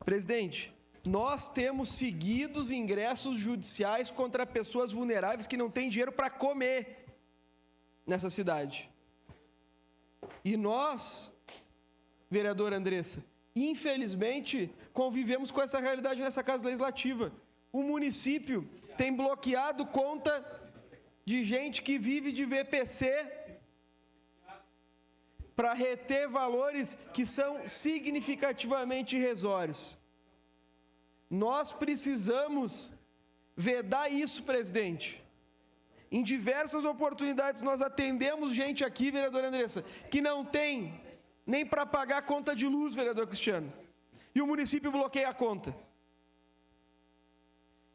Presidente, nós temos seguidos ingressos judiciais contra pessoas vulneráveis que não têm dinheiro para comer nessa cidade. E nós, vereadora Andressa, infelizmente, convivemos com essa realidade nessa Casa Legislativa. O município tem bloqueado conta de gente que vive de VPC para reter valores que são significativamente irrisórios. Nós precisamos vedar isso, presidente. Em diversas oportunidades nós atendemos gente aqui, vereadora Andressa, que não tem nem para pagar a conta de luz, vereador Cristiano. E o município bloqueia a conta.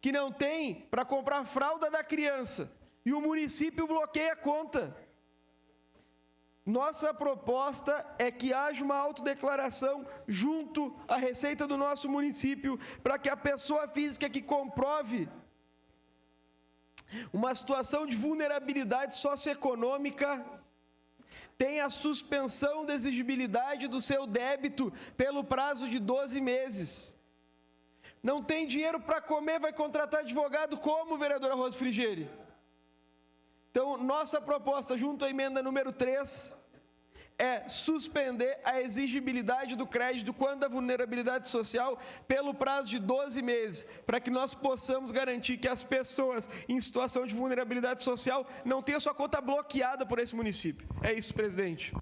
Que não tem para comprar a fralda da criança. E o município bloqueia a conta. Nossa proposta é que haja uma autodeclaração junto à receita do nosso município, para que a pessoa física que comprove uma situação de vulnerabilidade socioeconômica tenha a suspensão da exigibilidade do seu débito pelo prazo de 12 meses. Não tem dinheiro para comer, vai contratar advogado como, vereadora Rose Frigieri? Então, nossa proposta, junto à emenda número 3, é suspender a exigibilidade do crédito quando a vulnerabilidade social pelo prazo de 12 meses, para que nós possamos garantir que as pessoas em situação de vulnerabilidade social não tenham sua conta bloqueada por esse município. É isso, presidente.